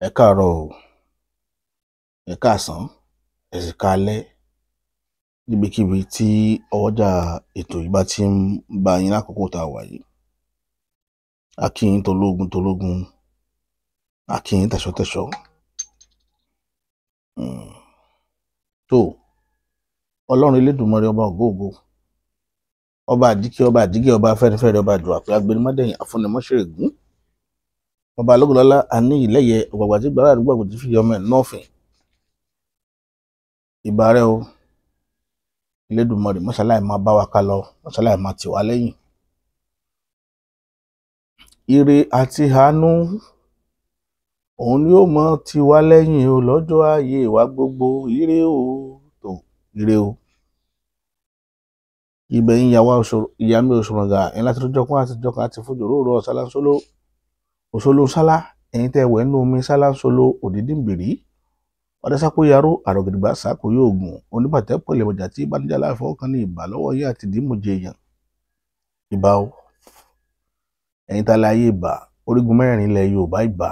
Ẹ káàárọ̀ o, ẹ káàsán, ẹ sì káalẹ́ níbikíbi tí ọwọ́jà ètò yìí bá ti ń bá yín lákòókò tá a wà yìí. A kí yín tológun tológun, a kí yín tẹ̀ṣọ́tẹ̀ṣọ́. Tó Ọlọ́run Elédùmarè ọba ògóògó, ọba àjíkẹ́ ọba àjígẹ́ ọba afẹ́nifẹ́re ọba àjùwà pé agbẹnimọ́dẹ̀yìn àfúnimọ́ṣẹ̀rẹ̀gún, ọba alógunlọ́lá àní ìlẹ́yẹ ọ̀gbàgbà tí gbàrà àdúgbò àgbò tí fi ọmọ ẹ̀ nọ́ọ̀fìn. Ìbà rẹ o Elédùmarè, mọ́ṣáláì máa bá wa ká lọ, mọ́ṣáláì máa tì wá lẹ́yìn. Ire àti àánú òun ni ó mọ tì wá lẹ́yìn o lọ́jọ́ ayé wa gbogbo. Ire o, tó ire o. Ibẹ̀ yín ìyá mi òṣùràngà ẹ̀yin láti jọkún àti jọkún àti fojòrò rọ sálánsóló òṣòló sálá ẹ̀yin tẹ́ wẹ̀ nínú omi sálánsóló òdìdí mbìrí ọdẹsápó yaró àrògìdìgbà sàkó yóò gùn oníbàtẹ́ pọ̀lẹ̀ ọjà tí ìbánijá láìfọwọ́ kan ní ìbà lọ́wọ́ yín àti dìímùjẹ èèyàn. Ìbà o ẹ̀yin tá láyé ìbà orígun mẹ́rin ilẹ̀ Yorùbá ìbà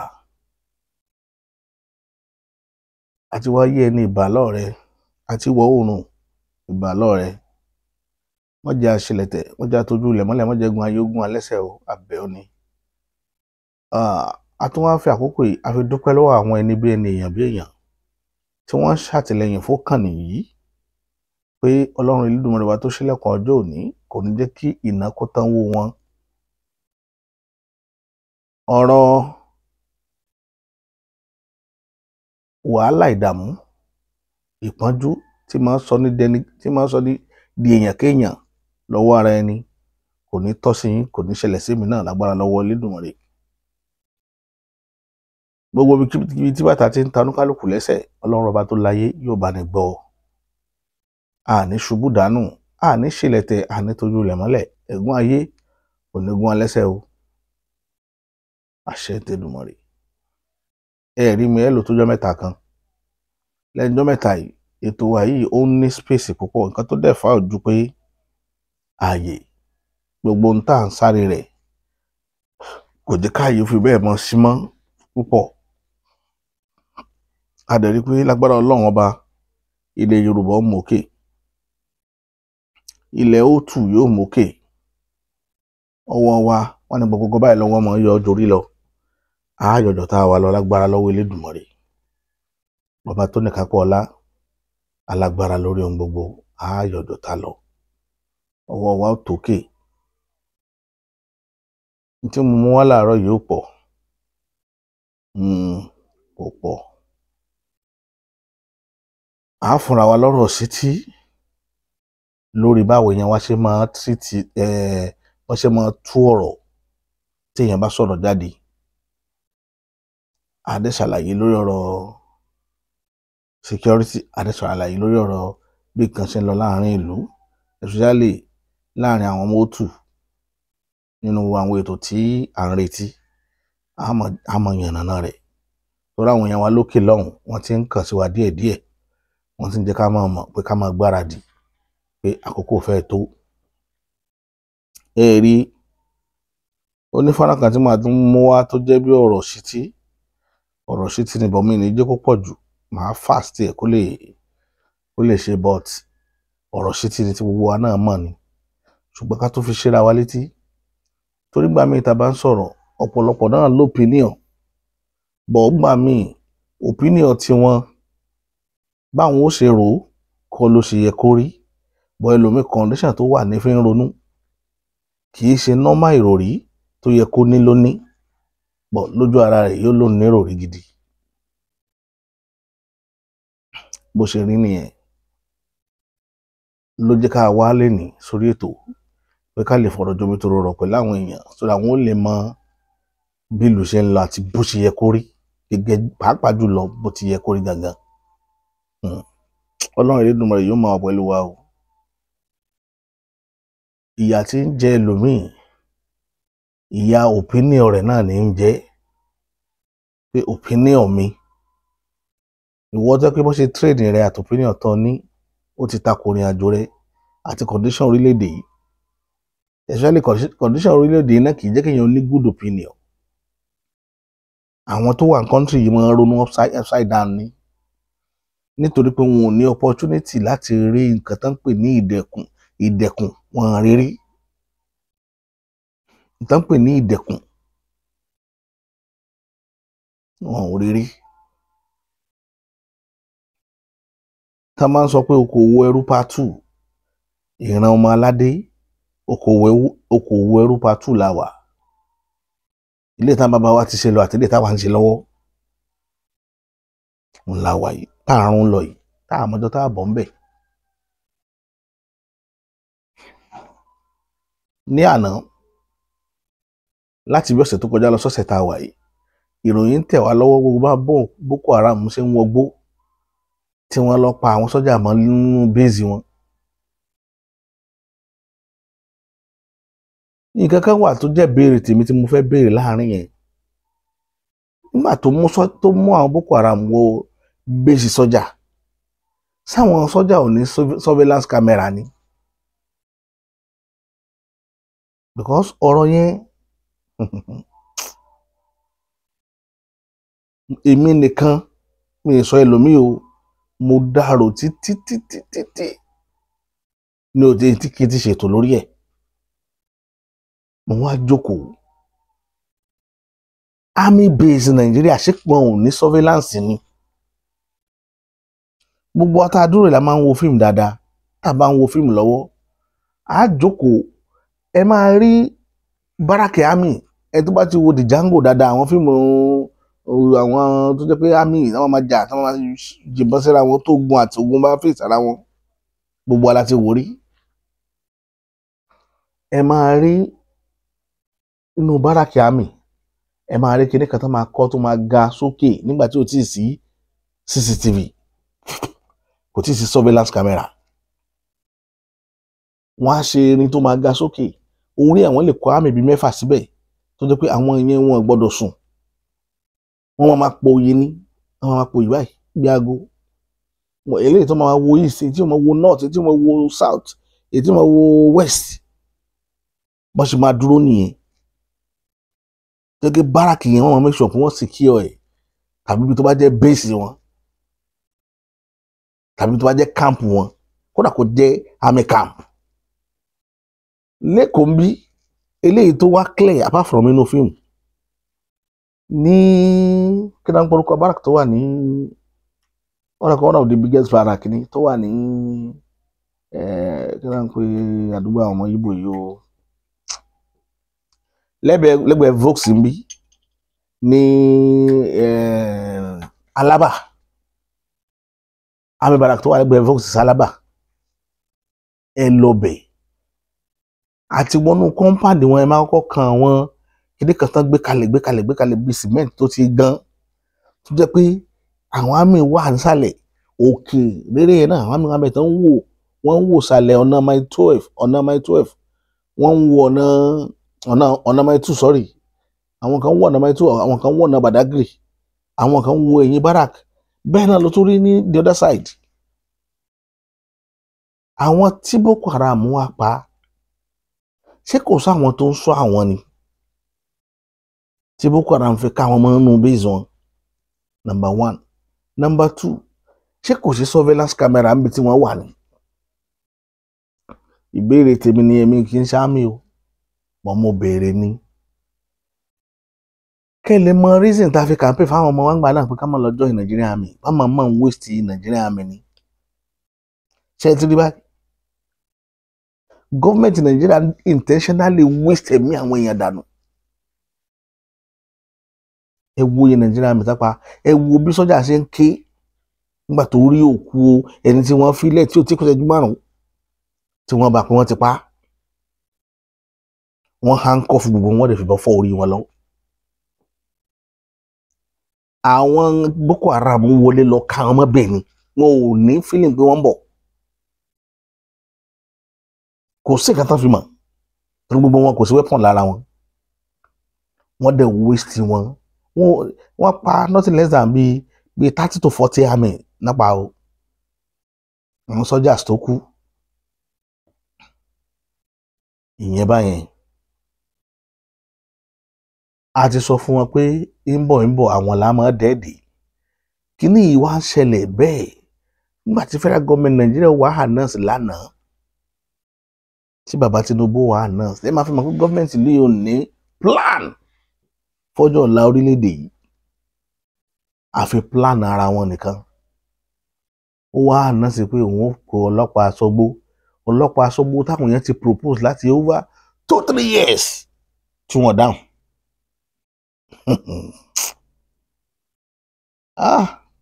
àti wáyé ẹni ìbà lọ́rẹ àti wọ̀ oòrùn ìbà lọ́rẹ. Wọ́n jẹ́ àṣelẹ̀tẹ̀ wọ́n jẹ́ àtọ́jú ilẹ̀ mọ́lẹ̀ wọ́n jẹ́ gun ayé ogun alẹ́sẹ̀ o àbẹ̀ ọ́ ni. A tún wá fi àkókò yìí a fi dúpẹ́ lọ́wọ́ àwọn ẹni bí ẹni èèyàn bí èèyàn tí wọ́n ṣàtìlẹ́yìn fún kànnì yìí pé Ọlọ́run Elédùmarè wa tó ṣílẹ̀kùn ọjọ́ òní kò ní jẹ́ kí iná kó tán wó wọn. Ọ̀rọ̀ wàhálà ìdààmú ìpọ́njú tí máa ń sọ ní di èèyàn kéèyàn lọ́wọ́ ara ẹni kò ní tọ́ sí yín, kò ní ṣẹlẹ̀ sí mi náà lágbára lọ́wọ́ Elédùmarè. Gbogbo ibi tí bàtà ti ń ta oníkálùkù lẹ́sẹ̀ Ọlọ́run ọba tó láyé yóò bá ní gbọ́. Àní ṣubú dànù, àní ṣìlẹ̀tẹ̀, àní tójú ilẹ̀ mọ́lẹ̀, ẹ̀gún ayé kò ní gún alẹ́sẹ̀ o. Àṣẹ t'Èdùmàrè. Ẹ rí mi ẹ lò tójọ́ mẹ́ta kan. Lẹ́yìn ọjọ́ mẹ́ta yìí ètò wa yìí ó ní space púpọ̀, nǹkan tó dẹ̀ fà á ojú pé ààyè gbogbo ń tà ń sáré rẹ̀ kò jẹ́ káàyè fi bẹ́ẹ̀ mọ́ sí mọ́ púpọ̀. A dẹ̀ rí pé lágbára Ọlọ́run ọba ilẹ̀ Yorùbá ó mókè, ilẹ̀ òtù yóò mókè. Ọwọ́ wa wọ́n ní gbogbo báyìí lọ́wọ́ mọ́ yọ jorí lọ. Àáyọ̀jọ̀ tá a wà lọ lágbára lọ́wọ́ Elédùmarè. Bàbá tó ní kápẹ́ ọlá alágbára lórí ohun gbogbo, àáyọ̀jọ̀ tá lọ. Ọwọ́ wa ó tókè. Tí mo mú wá láàárọ̀ yìí ó pọ̀. Kò pọ̀. À fúnra wa lọ́rọ̀ sétí lórí báwo èèyàn wá ṣe máa wọ́n ṣe máa tú ọ̀rọ̀ tí èèyàn bá sọ̀rọ̀ jáde. A dẹ̀ ṣàlàyé lórí ọ̀rọ̀ security, a dẹ̀ ṣàlàyé lórí ọ̀rọ̀ bí nǹkan ṣe ń lọ láàrin ìlú, especially láàrin àwọn ọmọ òtù nínú àwọn ètò tí à ń retí. A mọ̀ yànnàná rẹ̀ torí àwọn èèyàn wa lókè lọ́hùn wọ́n ti ń kàn sí wa díẹ̀díẹ̀, wọ́n ti ń jẹ́ ká máa mọ̀ pé ká máa gbáradì pé àkókò fẹ́ tó. Ẹ rí onífọ́nrán kan tí màá tún mú wá tó jẹ́ bí ọ̀rọ̀ ṣítí ni bọ̀mí ní jẹ́ kó pọ̀ jù, màá fast ẹ̀ kó lè ṣe but ọ̀rọ̀ ṣítí ni tí gbogbo wa náà mọ̀ ni, ṣùgbọ́n ká tó fi ṣera wa létí torí gbà mí ta bá ń sọ̀rọ̀ ọ̀pọ̀lọpọ̀ náà lópinion bọ̀ gbà mí opinion tí wọ́n báwọn ó ṣe rò ó kọ́ ló ṣe yẹ kó rí, bọ̀ ẹlòmíì condition tó wà ní fi ń ronú kì í ṣe normal ìròrí tó yẹ kó ní lóní, bọ̀ lójú ara rẹ̀ yóò lò ní ìròrí gidi. Bó ṣe rí nìyẹn ló jẹ́ ká wá lẹ́nìí sórí ètò pé ká lè fọ̀rọ̀ jomi toro rọ̀ pẹ̀lú àwọn èèyàn sódà àwọn ó lè mọ bí ìlú ṣe ń lọ àti bó ṣe yẹ kó rí gẹ́gẹ́ pàápàá jùlọ bó ti yẹ kó rí gangan. Ọlọ́run Elédùmarè yóò máa wà pẹ̀lú wa o. Ìyà tí ń jẹ ẹlòmíì ìyà opinion rẹ̀ náà ní ń jẹ́ pé opinion mi ìwọ jẹ́ pé bó ṣe trade rẹ àti opinion tán ní ó ti tako ìrìn àjò rẹ àti condition orílẹ̀-èdè yìí, especially condition orílẹ̀-èdè yìí náà kì í jẹ́ kéèyàn ní good opinion. àwọn tó wà ní country yìí máa ń ronú upside down ni, nítorí pé wọn ò ní opportunity láti rí nǹkan tó ń pè ní ìdẹ̀kùn wọn rírí, nǹkan tó ń pè ní ìdẹ̀kùn wọn ò rírí. tá máa ń sọ pé okòwò ẹrú part 2 ìran ọmọ aládé okòwò ẹrú part 2 la wà. ilé tá bàbá wa ti ṣe lọ àti ilé táwa ń ṣe lọ́wọ́ ń la wà yìí, táàrùn lọ yìí, táàmọ́jọ́ tá bọ̀ ń bẹ̀. ní àná láti bí ọ̀sẹ̀ tó kọjá lọ sọ́sẹ̀ tá a wà yìí, ìròyìn ń tẹ̀ wá lọ́wọ́ gbogbo bá Boko Haram ṣe ń wọgbó tí wọ́n lọ pa àwọn sọ́jà mọ́ nínú bẹ́ẹ̀sì wọn. nǹkan kan wà tó jẹ́ béèrè tèmi tí mo fẹ́ béèrè láàrin yẹn. nígbà tó mú àwọn Boko Haram wọ bẹ́ẹ̀sì sọ́jà, sáwọn sọ́jà ò ní surveillance camera ni? because ọ̀rọ̀ yẹn èmi nìkan mi sọ ẹlòmíì o, mo dárò títí ní òde tí kì í ti ṣètò lórí ẹ̀. mo wá jókòó, army base Nàìjíríà ṣépọn ò ní surveillance ni? gbogbo atádúró la máa ń wo fíìmù dáadáa, tá a bá ń wo fíìmù lọ́wọ́ á jókòó, ẹ máa rí báràkì army, ẹ tó bá ti wo the Django dáadáa, àwọn fíìmù àwọn tó jẹ́ pé army àwọn máa jà, àwọn máa jìbọn síra wọn, tó gun àti ogun bá fèsì ara wọn, gbogbo ala ti wò rí. ẹ máa rí inú báràkì army, ẹ máa rí kinní kan tó máa kọ́ tó máa ga sókè nígbà tí ò tí ì sí CCTV, kò tí ì sí surveillance camera. wọ́n á ṣe irin tó máa ga sókè, orí àwọn lè kọ́ army bíi 6 síbẹ̀ tó jẹ́ pé àwọn ìyẹn wọn gbọ́dọ̀ sùn, wọ́n máa po oyè ní, wọ́n máa po oyè báyìí bí aago. eléyìí tó máa wo east, tí ó máa wo north, tí ó máa wo south, tí ó máa wo west, bọ́n ṣe máa dúró nìyẹn. gẹ́gẹ́ báràkì yẹn wọ́n máa make sure pé wọ́n secure ẹ̀, tàbí ibi tó bá jẹ́ base wọn, tàbí tó bá jẹ́ camp wọn, kódà kó jẹ́ army camp. lẹ́kọ̀ọ́ ń bí eléyìí tó wá clear apart from inú fíìmù, ní kí náà ń porúkọ barak tó wà ní one of the biggest barak ni tó wà ní kí náà ń pe àdúgbò àwọn ọmọ Ìgbò yìí o, lẹ́gbẹ̀ẹ́ Vox ń bí ní Alaba, army barak tó wà lẹ́gbẹ̀ẹ́ Vox Alaba, ẹ lọ bẹ̀ àti wọnú compound wọn, ẹ máa kọ́kọ́ kan àwọn kíní kan tán gbé kalẹ̀ bíi cement tó ti gan, tó jẹ́ pé àwọn àmì wà nísàlẹ̀ òkè rere yẹn náà, àwọn àmì tó wọ́n ń wò sàlẹ̀ ọ̀nà mile 12 wọ́n ń wo ọ̀nà mile 2 sorry, àwọn kan wọ̀ ọ̀nà mile 2, àwọn kan wọ̀ ọ̀nà Badagry, àwọn kan wo ẹ̀yìn barak. bẹ́ẹ̀ náà ló tún rí ní the other side. àwọn tí Boko Haram wá pa, ṣé kò sáwọn tó ń ṣọ́ àwọn ni tí Boko Haram fi ká àwọn ọmọ nínú base wọn? number 1. number 2, ṣé kò sí surveillance camera níbi tí wọ́n wà ní? ìbéèrè tèmi ni, èmi kì í ṣáàmì o, mọ́ mo béèrè ni. kẹ́ lè mọ reason tá a fi campaign fáwọn ọmọ wa ń gbà náà pé ká má lọ join Nigerian Army, wọ́n máa ń waste Nigerian Army ni. ṣé ẹ ti rí báyìí? Government Nigeria intentionally waste ẹ̀mí àwọn èèyàn dànù. ẹ wo iye Nigerian Army tápa, ẹ wo bí sọ́jà ṣe ń ké nígbà tó rí òkú ẹni tí wọ́n fi lẹ̀ tí ò tí kò ṣẹ́jú márùn-ún tí wọ́n bá pé wọ́n ti pa, wọ́n handcuff gbogbo wọn dẹ̀ fìbọn fọ́ orí wọn lọ. àwọn Boko Haram wọlé lọ ká wọn mọ́ bẹ́ẹ̀ ni, wọn ò ní feeling pé wọ́n ń bọ̀. kò sí nǹkan tán fi mọ̀, torí gbogbo wọn kò sí weapon lára wọn, wọ́n dẹ̀ waste wọn. wọ́n pa nothing less than bíi 30 to 40 army nápa o, àwọn soldiers tó kú. ìyẹn báyẹn. a ti sọ fún wọn pé ń bọ̀ àwọn là máa dẹ́ẹ̀dì kíní yìí wá ń ṣẹlẹ̀ bẹ́ẹ̀ nígbà tí federal government Nàìjíríà wà announce lánàá tí bàbá Tinubu wà announce ẹ máa fi mọ̀ pé gọ́ọ̀mẹ̀ntì lè ò ní plan fọ́jọ́ ọ̀la orílẹ̀-èdè yìí àfi plan ara wọn nìkan ó wá announce pé òun ó kó ọlọ́pàá aṣọ́gbó táwọn èèyàn ti propose láti over 2-3 years tí wọ́n dáhùn.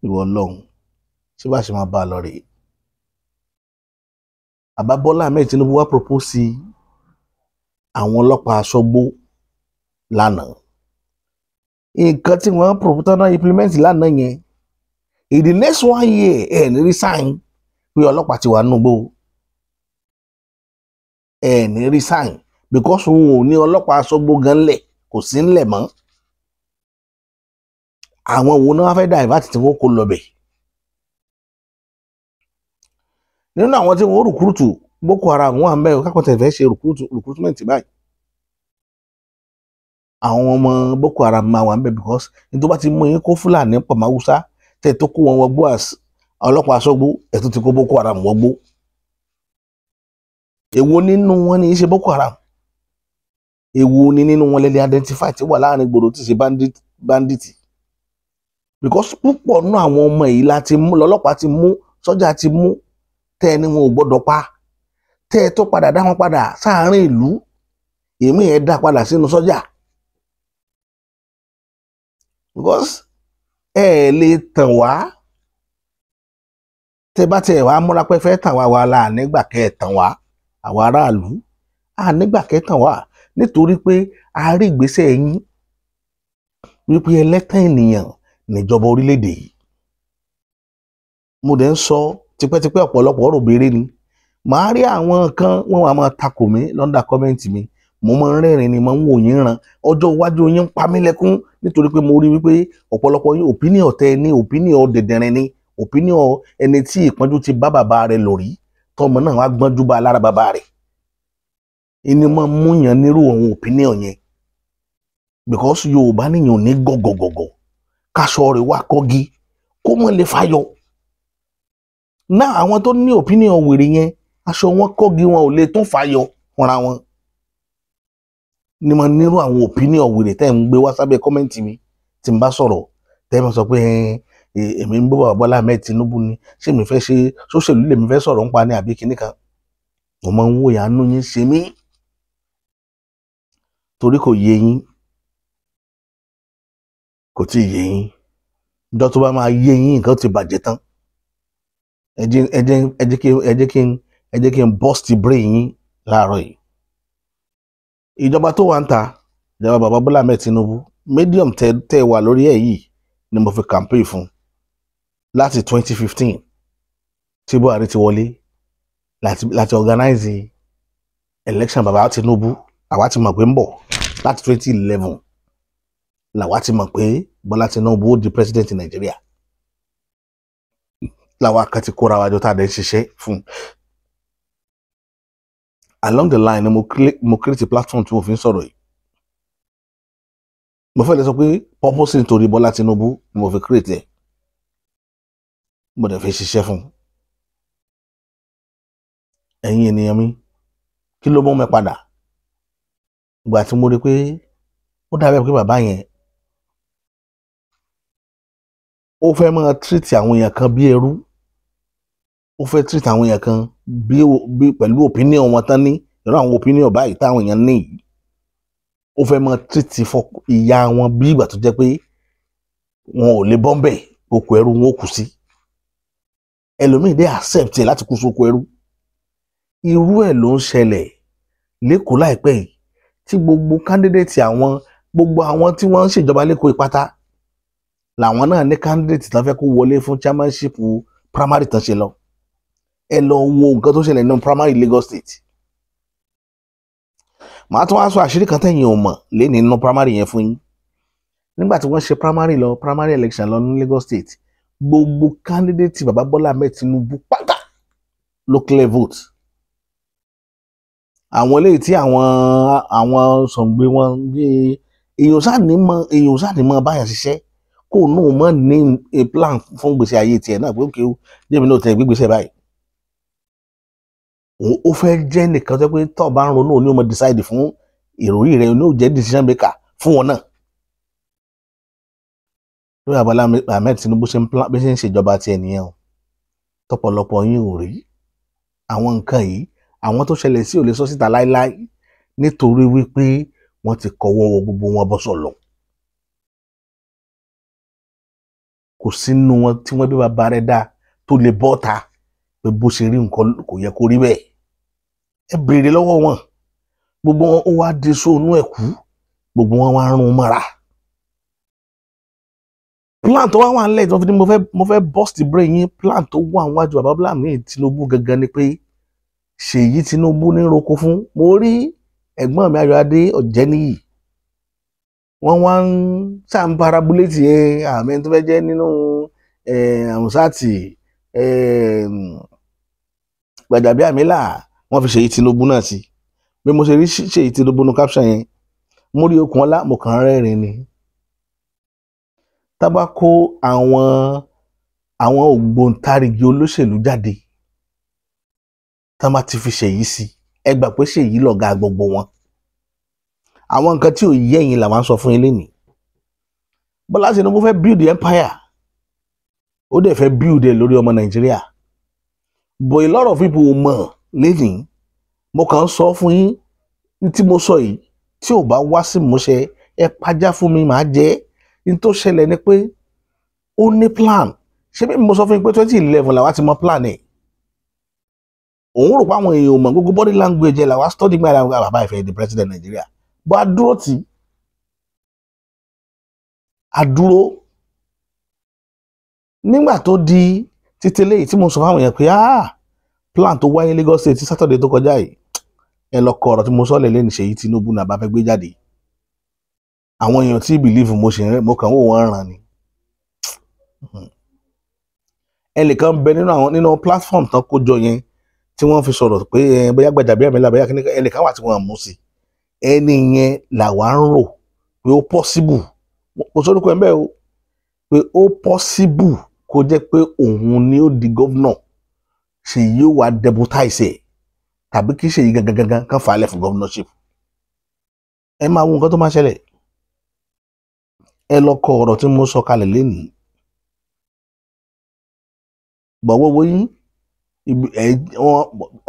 Ìwọ Ọlọ́run ṣé bá ṣe máa bá a lọ rèé. Bàbá Bọ́lá Ahmed Tinubu wá propose sí àwọn ọlọ́pàá aṣọ́gbó lánàá. Nǹkan tí wọ́n propose náà implement lánàá yẹn in the next 1 year ẹ̀ ní rí sign pé ọlọ́pàá ti wà nínú igbó ẹ̀ ní rí sign because òun ò ní ọlọ́pàá aṣọ́gbó gan lẹ̀ kò sí ńlẹ̀ mọ́. Àwọn wo náà wá fẹ́ divert tí wọ́n kó lọ bẹ̀. Nínú àwọn tí wọ́n rùkúrùtù Boko Haram wà ń bẹ̀ kákọ́tẹ̀ fẹ́ ṣe recruitment báyìí. Àwọn ọmọ Boko Haram máa wà ń bẹ̀ because ní tó bá ti mú yín kó Fúlàní pọ̀ mọ́ Haúsá tẹ̀ tó kó wọn wọgbó ọlọ́pàá aṣọ́gbó ẹ̀ tó ti kó Boko Haram wọgbó. Èwo nínú wọn ni í ṣe Boko Haram? Èwo ni nínú wọn lẹ́lẹ́ identify tí wà láàrin gbòòrò tí ṣe bandit? Because púpọ̀ nínú àwọn ọmọ yìí láti mú lọ́lọ́pàá ti mú sọ́jà ti mú tẹ́ ẹni wọn ò gbọ́dọ̀ pa tẹ́ ẹ tó padà dá wọn padà sáàárín ìlú èmi ẹ̀ dá padà sínú sọ́jà. Because ẹ lè tàn wá tẹ́ bá tẹ̀ wá múra pé fẹ́ tàn wá wà láà nígbà kẹ́ ẹ̀ tàn wá àwọn aráàlú nígbà kẹ́ tàn wá nítorí pé a rí ìgbésẹ̀ yín wípé ẹlẹ́tàn ènìyàn níjọba orílẹ̀-èdè yìí. Mo dẹ̀ ń sọ tipẹ́tipẹ́ ọ̀pọ̀lọpọ̀ ọ̀rọ̀ béèrè ni màá rí àwọn kan wọ́n wà máa takò mí lọ́ndà kọ́mẹ́ǹtì mi mo máa ń rẹ́rìn ni mo ń wò yín ran ọjọ́ iwájú yín ń pa mí lẹ́kún nítorí pé mo rí wípé ọ̀pọ̀lọpọ̀ yín opinion tẹ ní opinion dẹ̀dẹ̀rin ni opinion ẹni tí ìpọ́njú ti bá bàbá rẹ̀ lórí tọmọ náà wá gbọ́njú bá lára bàbá rẹ̀ ẹni máa ń múyàn nírú àwọn opinion yẹn because Yorùbá níyàn ní gọ̀gọ̀gọ̀gọ̀ káṣọ rẹ̀ wá kọ́gi kó mọ̀ lè fàyọ. Náà àwọn tó ní opinion wèrè yẹn aṣọ wọn kọ́gi wọn ò lè tún fàyọ fúnra wọn. Ní mo nírú àwọn opinion wèrè tẹ́ ń gbé wá sábẹ́ kọ́mẹ́ǹtì mi tí n bá sọ̀rọ̀ tẹ́ ẹ máa sọ pé èmi ń bọ́ bàbá Bọ́lá Ahmed Tinubu ni ṣé mi fẹ́ ṣe sóṣèlú lèmi fẹ́ sọ̀rọ̀ ń pa ní àbí kinní kan. Mo máa ń wò ìyanu yín ṣe mí torí kò yé yín kò tí ì yé yín ìjọ tó bá máa yé yín nǹkan ti bàjẹ́ tán ẹ jẹ́ kí n burst brain yín láàárọ̀ yìí. Ìjọba tó wà ń ta ìjọba bàbá Bọ́lá Ahmed Tinubu medium tẹ́ wà lórí ẹ̀ yìí ni mo fi campaign fún láti 2015 tí Buhari ti wọlé láti organize election bàbá Tinubu àwa ti mọ̀ pé ń bọ̀ láti 2011 làwa ti mọ̀ pé Bọ́lá Tinubu ó di president Nàìjíríà làwa kan ti kóra wájọ tá a dẹ̀ ṣiṣẹ́ fún. Along the line mo create a platform tí mo fi ń sọ̀rọ̀ yìí. Mo fẹ́ lè sọ pé purpose nítorí Bọ́lá Tinubu mo fi create ẹ̀ mo dẹ̀ fi ṣiṣẹ́ fún. Ẹ̀yin ènìyàn mi kí ló mú mi padà ìgbà tí mo rí pé ó dàbí pé bàbá yẹn ó fẹ́ máa treat àwọn èèyàn kan bí ẹrú ó fẹ́ treat àwọn èèyàn kan bí pẹ̀lú opinion wọn tán ní irú àwọn opinion báyìí táwọn èèyàn ní yìí ó fẹ́ máa treat ìyá wọn bí ìgbà tó jẹ́ pé wọn ò lè bọ́m̀bẹ̀ oko ẹrú wọn ò kù sí ẹlòmíì dé accept ẹ̀ láti kú sóko ẹrú. Irú ẹ̀ ló ń ṣẹlẹ̀ lẹ́kọ̀ọ́ láìpẹ́ yìí tí gbogbo candidate gbogbo àwọn tí wọ́n ń ṣèjọba lẹ́kọ̀ọ́ ìpátá làwọn náà ní candidate tán fẹ́ kó wọlé fún chairmanship primary tán ṣe lọ. Ẹ lọ wo nǹkan tó ṣẹlẹ̀ nínú primary Lagos State. Màá tún wá sọ àṣírí kan tẹ̀yìn ò mọ̀ lẹ́ni nínú primary yẹn fún yín. Nígbà tí wọ́n ṣe primary election lọ ní Lagos State gbogbo candidate bàbá Bọ́lá Ahmed Tinubu pátá ló clear vote. Àwọn eléyìí tí àwọn sọ̀ǹgbé wọn bí èèyàn sáà ní mọ báyàn ṣiṣẹ́ kó náà mọ ní a plan fún gbèsè ayé tiẹ̀ náà pé òkè ó jẹ́mi náà tẹ̀ gbégbèsè báyìí. Ó fẹ́ jẹ́ nìkan tó pé tó bá ń ronú ní o mọ decide fún ìròyìn rẹ ní o jẹ́ decision maker fún wọn náà. lórí Bọ́lá Ahmed Tinubu ṣe ń ṣèjọba tiẹ̀ nìyẹn o tọ́pọ̀lọpọ̀ yín ò rí àwọn nǹkan yìí àwọn tó ṣẹlẹ̀ sí ò lè sọ síta láíláí nítorí wípé wọ́n ti kọ́wọ́ gbogbo wọn bọ́ sọ̀lọ̀. kò sínú wọn tí wọ́n bí bàbá rẹ̀ dá tó lè bọ́ta pé bó ṣe rí nǹkan kò yẹ kó rí bẹ́ẹ̀. ẹ béèrè lọ́wọ́ wọn gbogbo wọn ó wá di sóònú ẹ̀kú gbogbo wọn wá rún mọ́ra. plan tó wá wà nílẹ̀ tí wọ́n fi ní mo fẹ́ burst brain yín plan tó wà níwájú bàbá Bọ́lá Ahmed Tinubu gangan ni pé Ṣèyí Tinubu ní roko fún. mo rí ẹ̀gbọ́n mi Ayọ̀adé Ọ̀jẹ́níyì wọ́n wá ń ṣàǹparabúlétì àmì tó fẹ́ jẹ́ nínú àmúṣáàtì Gbàjàbíàmílà wọ́n fi Ṣèyí Tinubu náà sí. bí mo ṣe rí Ṣèyí Tinubu nu caption yẹn mo rí okùn ọlá mo kàn rẹ́rìn ni. tábà kó àwọn ògbóǹtarìgì olóṣèlú jáde tá má ti fi Ṣèyí sí ẹ gbà pé Ṣèyí lọ̀gá gbogbo wọn. àwọn nǹkan tí ò yé ẹ̀yin là máa ń sọ fún yín lénìí. Bọ́lá Tinubu fẹ́ build empire ó dẹ̀ fẹ́ build ẹ̀ lórí ọmọ Nàìjíríà but a lot of people mọ̀ lénìí mo kàn ń sọ fún yín ní tí mo sọ yìí tí ò bá wá sí ìmúṣẹ ẹ pàjá fún mi màá jẹ́ ní tó ṣẹlẹ̀ ni pé ó ní plan ṣé bí mo sọ fún yín pé 2011 làwa ti mọ plan ẹ̀ òun rò pé àwọn èèyàn mọ̀ gbogbo body language ẹ̀ làwa study gbára bàbá ìfẹ́ di president Nàìjíríà bó a dúró tì a dúró nígbà tó di títí léyìí tí mo sọ fáwọn èèyàn pé plan tó wáyé Lagos State Saturday tó kọjá yìí ẹ lọ kọ ọ̀rọ̀ tí mo sọ lẹ́lẹ́ ní Ṣèyí Tinubu náà bá fẹ́ gbé jáde àwọn èèyàn tí believe mo kàn wò wọ́n ràn ni. ẹnìkan bẹ nínú platform tán kó jọ yẹn tí wọ́n fi sọ̀rọ̀ pé bóyá Gbàjàbíàmílà bóyá ẹnìkan wà tí wọ́n mú sí ẹni yẹn làwa ń rò pé ó possible kò sórúkọ ẹ̀ ń bẹ́ẹ̀ o pé ó possible kó jẹ́ pé òun ni ó di governor Ṣèyí ó wá deputize ẹ̀ tàbí kí Ṣèyí gangan kan fà á lẹ̀ fún governorship. ẹ máa wo nǹkan tó máa ṣẹlẹ̀ ẹ lọ kọ ọ̀rọ̀ tí mo sọ kalẹ̀ lénìí gbọ̀wọ́wọ́ yín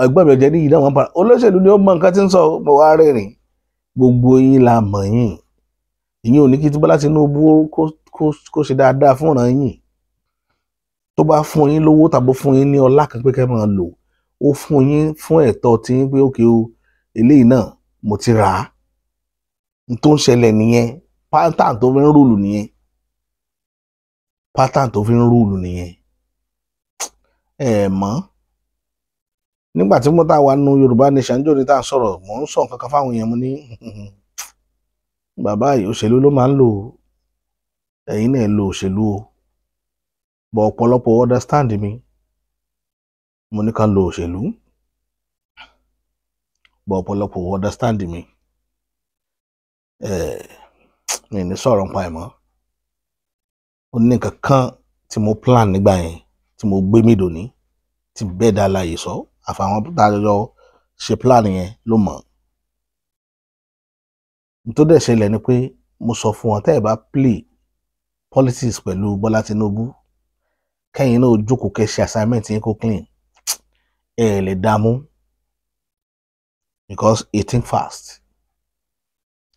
ẹgbẹ́ mi Ọ̀jẹ́níyì náà wọ́n pa olóṣèlú ni ó mọ nǹkan tí ń sọ bọ̀ wá rẹ́rìn gbogbo yín la mọ̀ yín ìyẹn ò ní kí Bọ́lá Tinubu kó ṣe dáadáa fúnra yín tó bá fún yín lówó tàbí fún yín ní ọlá kan pé kẹ́ máa lò ó fún yín fún ẹ̀tọ́ tí yín pé òkè o eléyìí náà mo ti rà á n tó ń ṣẹlẹ̀ nìyẹn pattern tó fi ń rúùlù nìyẹn pattern tó fi ń rúùlù nìyẹn ẹ mọ̀ nígbà tí mo tá wà nínú Yorùbá Nation jóni tá à ń sọ̀rọ̀ mò ń sọ nǹkan kan fáwọn èèyàn mo ní bàbá yìí òṣèlú ló máa ń lò ẹ̀yin náà lo òṣèlú o bọ̀ ọ̀pọ̀lọpọ̀ understand mi mo ní ká lo òṣèlú bọ̀ ọ̀pọ̀lọpọ̀ understand mi mi ní sọ̀rọ̀ nípa ẹ̀ mọ́ ó ní nǹkan kan tí mo plan nígbà yẹn tí mo gbé mi dòní tí bẹ́ẹ̀ dá láàyè sọ àfàwọn dájọ́ ṣe plan yẹn ló mọ̀ tó dẹ̀ ṣẹlẹ̀ ni pé mo sọ fún wọn tẹ́ ẹ̀ bá play politics pẹ̀lú Bọ́lá Tinubu kẹ́yìn náà jókòó kẹ́ ṣe assignment yẹn kó clean lè dààmú because it think fast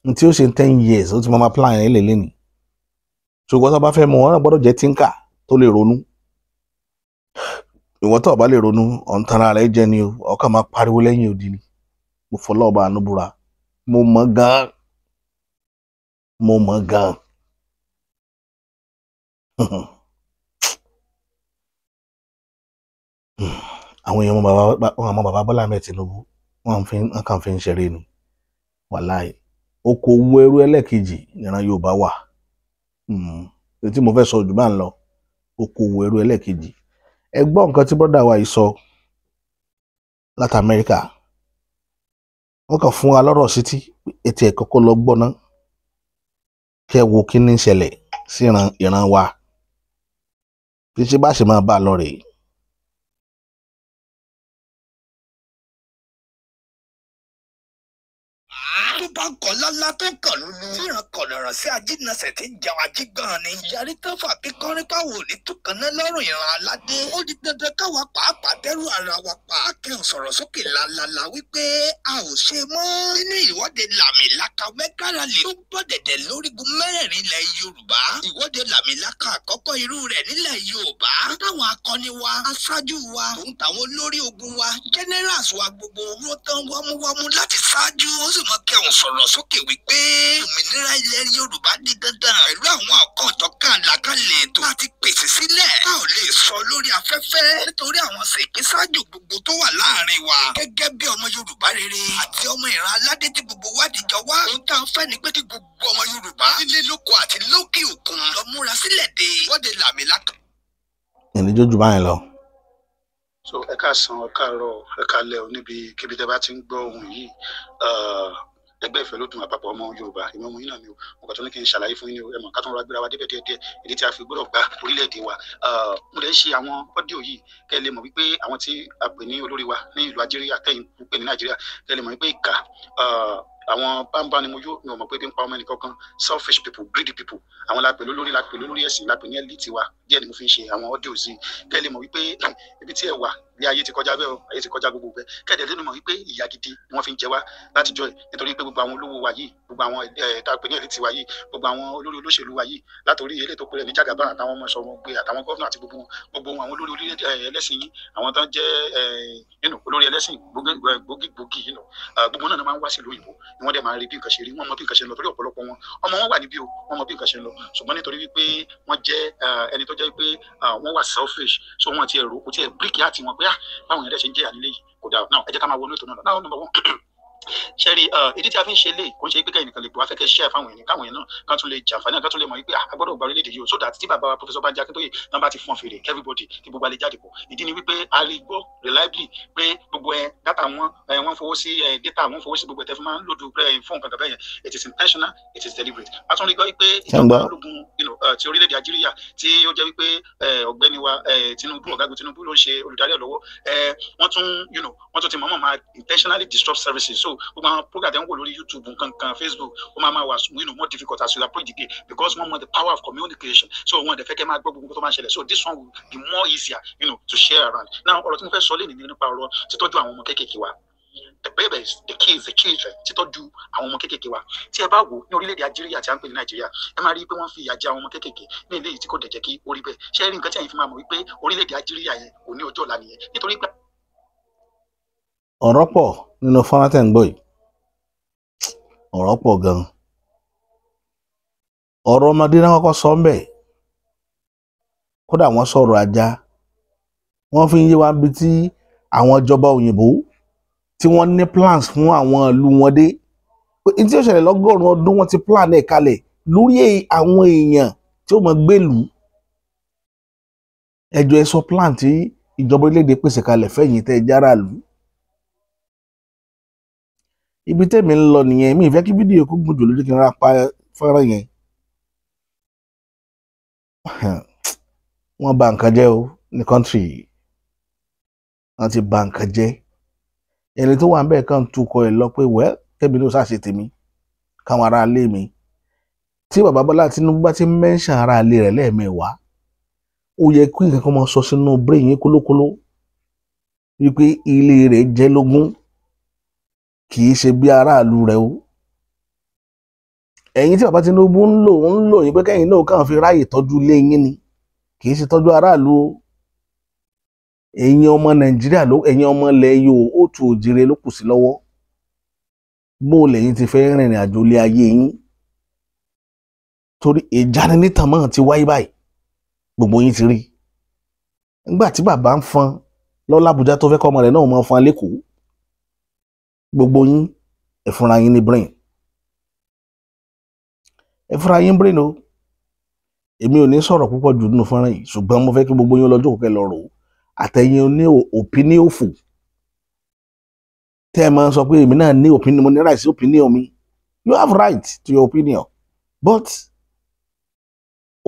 n tí ó ṣe 10 years ó ti máa plan yẹn lè léni ṣùgbọ́n tó bá fẹ́ mọ̀ wọ́n náà gbọ́dọ̀ jẹ́ thinker tó lè ronú ìwọ́n tó bá lè ronú ọ̀ǹtara rẹ̀ jẹ́ ni o ọkàn máa pariwo lẹ́yìn òdì ni mo fọlọ́ ọba ànúbúra mo mọ̀ gan-an àwọn èèyàn ọmọ bàbá Bọ́lá Ahmed Tinubu wọ́n kàn fi ń ṣeré ni wàláì okòwò ẹrú ẹlẹ́ẹ̀kejì ìran Yorùbá wà tí mo fẹ́ sọ jù bá ń lọ okòwò ẹrú ẹlẹ́ẹ̀kejì ẹ gbọ́ nǹkan tí brọ́dà wa yìí sọ láti Amẹ́ríkà wọ́n kàn fún wa lọ́rọ̀ sí tí ètò ẹ̀kọ́ kó lọ gbọ́ ná kẹ́ wo kí ní ṣẹlẹ̀ sí ìran wa kí ṣe bá ṣe máa bá lọ rèé. tó bá kọ lálá tó kàn lólu fíran kọlọrọ sí ajínasẹ tí ń jẹun ajígbọn ni yarí tó fà kíkọrin káwọ ní túkànnà lọ́rùn ìran aládé ó di dandan káwa pàápàá dẹ́rù ara wa pa kẹ́hìn sọ̀rọ̀ sókè lálálá wípé a ò ṣe mọ́ nínú ìwọ́de làmìlaka mẹ́kàrálì tó gbọ́dẹ̀dẹ̀ lórígun mẹ́rẹ̀ẹ̀rin ilẹ̀ Yorùbá ìwọ́de làmìlaka àkọ́kọ́ irú rẹ̀ nílẹ̀ Yorùbá táwọn akọni wa aṣáájú wa tó ń tàwọn olórí ogun wa generals wa gbogbo owó tán wámúwámú láti ṣáájú ó sì mọ kẹ́hìn sọ̀rọ̀ sókè wípé òmìnira ilẹ̀ Yorùbá di dandan pẹ̀lú àwọn ọ̀kọ̀ọ̀jọ̀kan àlàkalẹ̀ ètò láti pèsè sílẹ̀ a ò lè sọ lórí afẹ́fẹ́ nítorí àwọn ṣègbésájò gbogbo tó wà láàrin wa gẹ́gẹ́ bí ọmọ Yorùbá rere àti ọmọ ìran aládé tí gbogbo wa dìjọ wá ohun tá a fẹ́ ni pé kí gbogbo ọmọ Yorùbá nílé lóko àti lókè òkun lọ múra sílẹ̀ de wọ́de làmìlaka. ẹni jójú báyìí lọ. so ẹ káàsán ẹ káàárọ̀ ẹ káalẹ́ o níbi kíbi tẹ́ bá ti ń gbọ́ ohun yìí ẹgbẹ́ ìfẹ́ ló dùn àpapọ̀ ọmọ Yorùbá ìmọ̀ ọmọ yín náà ni o mo kàn tó ní kí n ṣàlàyé fún yín o ẹ mọ̀ ká tó ń ra gbéra wa débẹ̀ díẹ̀ èdè tí a fi gbọ́dọ̀ gba orílẹ̀-èdè wa mo lè ṣe àwọn ọ́díò yìí kẹ́ ẹ lè mọ̀ wípé àwọn tí a pè ní olórí wa ní ìlú Algeria tẹ̀yìn pè ní Nàìjíríà kẹ́ ẹ lè mọ̀ wípé ìkà àwọn bámbá ni mo yó mi ò mọ̀ pé bí ń pa ọmọ ẹnì kankan selfish people greedy people àwọn la pè lórí ẹ̀sìn la pè ní elite wa díẹ̀ ni mo fi ń ṣe àwọn ọ́díò sí kẹ́ ẹ lè mọ̀ wípé ibi tí ẹ wà ní ayé ti kọjá bẹ́ẹ̀ o ayé ti kọjá gbogbo bẹ́ẹ̀ kẹ́ẹ̀dẹ̀ lẹ́nu mọ̀ wípé ìyà gidi ni wọ́n fi ń jẹ wá látijọ́ ẹ̀ nítorí pé gbogbo àwọn olówó wa yìí gbogbo àwọn tá a pè ní elite wa yìí gbogbo àwọn olórí olóṣèlú wa yìí látòrí eléyìí tó pè ní jàgàbá àtàwọn ọmọ ìṣọwọ́ gbé àtàwọn gọ́fúnà àti gbogbo àwọn olórí ẹlẹ́sìn yìí àwọn tó ń jẹ́ olórí ẹlẹ́sìn gbòógì gbogbo náà máa ń wá sí ìlú òyìnbó ni wọ́n dẹ̀ máa rí bí nǹkan ṣe rí wọ́n mọ bí nǹkan ṣe ń lọ torí ọ̀pọ̀lọpọ̀ wọn ọmọ wọn wà níbí o wọ́n mọ bí nǹkan ṣe ń lọ ṣùgbọ́n nítorí wípé wọ́n jẹ́ ẹni tó jẹ́ wípé wọ́n wà selfish so wọ́n ti ẹ̀rọ kò tí ẹ̀ bíríkì àti wọn pé báwọn yẹn dẹ̀ ṣe ń jẹ́ ànílé yìí kò dáa náà ẹ jẹ́ ká máa wọnú ètò náà náà number one ṣẹ́rí ìdí tí a fi ń ṣe lè kò ń ṣe pé kẹ́yìn nìkan lè gbọ́ afẹ́kẹ́ ṣẹ́ fáwọn èèyàn káwọn èèyàn náà kan tún lè jàǹfààní kan tún lè mọ̀ wípé agbọ́dọ̀ gba orílẹ̀-èdè yìí o so that tí bàbá wa Professor Banji Akintoye náà bá ti fọ́n fèrè everybody kí gbogbo alẹ́ jáde pọ̀ ìdí ni wípé a lè gbọ́ reliably pé gbogbo data wọn fowó sí data wọn fowó sí gbogbo ẹ̀ tẹ́ fún máa ń lòdù fóònù kankan bẹ́yẹn it is intentional it is deliberate a tún rí gbọ́ wípé ìjọba ológun ti orílẹ̀-èdè Algeria tí ó jẹ́ wípé ọ̀gbẹ́ni wa Tinubu ọ̀gágun Tinubu ló ń ṣe olùdarí ẹ̀ lọ́wọ́ wọ́n tún ti mọ̀ọ́mọ̀ máa intentionally disrupt services so gbogbo àwọn program tẹ́ ń wò lórí YouTube nǹkan Facebook ó máa wà more difficult as you approach the day because wọ́n mọ the power of communication so wọ́n dẹ̀ fẹ́ kẹ́ máa gbọ́ gbogbo tó máa ń ṣẹlẹ̀ so this one will be more easier to share around now ọ̀rọ̀ tí mo fẹ́ sọ lé nìyẹn nípa ọ̀rọ̀ títọ́jú àwọn ọmọ kéékèèké wa the babies the kids the children títọ́jú àwọn ọmọ kéékèèké wa tí ẹ bá wò ní orílẹ̀-èdè Algeria tí a ń pè ní Nàìjíríà ẹ máa rí i pé wọ́n fi ìyà jẹ àwọn ọmọ kéékèèké ní eléyìí tí kò dẹ̀ jẹ́ kí ó rí bẹ́ẹ̀ ṣé ẹ rí nǹkan tí ẹ̀yin fi máa mọ̀ wípé orílẹ̀-èdè Algeria yẹn kò ní ọjọ́ ọ̀la nìyẹn nítorí pé. ọ̀rọ̀ pọ̀ nínú fọ́nrán tẹ̀ ń gbọ́ yìí ọ̀rọ̀ pọ̀ gan-an ọ̀rọ̀ ọmọdé náà kọ́kọ́ sọ ń bẹ̀ kódà wọ́n sọ̀rọ̀ ajá wọ́n fi ń yé wa bí tí àwọn ìjọba òyìnbó tí wọ́n ní plans fún àwọn ìlú wọn dé pé tí ó ṣẹlẹ̀ lọ́gọ́rùn-ún ọdún wọ́n ti plan ẹ̀ kalẹ̀ lórí àwọn èèyàn tí ó mọ̀ gbèlú ẹjọ́ ẹ sọ plan tí ìjọba orílẹ̀-èdè pèsè kalẹ̀ fẹ̀yìn tẹ́ ẹ jára lù ibi tẹ́mi ń lọ nìyẹn mi ìfẹ́ kí fídíò kó gùn jù lójú kí n ra pa fọ́nrán yẹn wọ́n bà nǹkan jẹ́ o ní kọ́ńtírì yìí wọ́n ti bà nǹkan jẹ́ ẹni tó wà ń bẹ́ẹ̀ kàn tukọ̀ ẹ̀ lọ pé wẹ́ kẹ́mi ló ṣàṣe tèmi káwọn ará ilé mi tí bàbá Bọ́lá Tinubu bá ti mẹ́ńṣàn ará ilé rẹ̀ lẹ́ẹ̀mẹ́wàá ó yẹ kí nǹkan kan máa sọ sínú brain yín kólókóló wípé ilé rẹ̀ jẹ́ lógún kì í ṣe bí aráàlú rẹ̀ o ẹ̀yin tí bàbá Tinubu ń lò yín pé kẹ́yìn náà kàn fi ráàyè tọ́jú ilé yín ni kì í ṣe tọ́jú aráàlú o ẹ̀yin ọmọ Nàìjíríà ẹ̀yin ọmọ ilẹ̀ yóò ó tu òjìrè ló kù sí lọ́wọ́ bó lẹ́yìn ti fẹ́ rìnrìn àjò ilé ayé yín torí ìjáninítàn mọ́ ti wáyé báyìí gbogbo yín ti rí nígbà tí bàbá ń fọn lọ́lá Àbújá tó fẹ́ kọ́ ọmọ rẹ̀ náà mọ́ fọn lẹ́kọ̀ọ́ gbogbo yín ẹ fúnra yín ní brain ẹ fúnra yín brain o èmi ò ní sọ̀rọ̀ púpọ̀ jù nínú fọ́nrán yìí ṣùgbọ́n mo fẹ́ kí gbogbo yín lọ́jọ́ kọ́kẹ́ lọ rò ó àtẹ̀yìn ní opinion òfò tẹ́ ẹ máa ń sọ pé èmi náà ní opinion mo ní right sí opinion mi you have right to your opinion but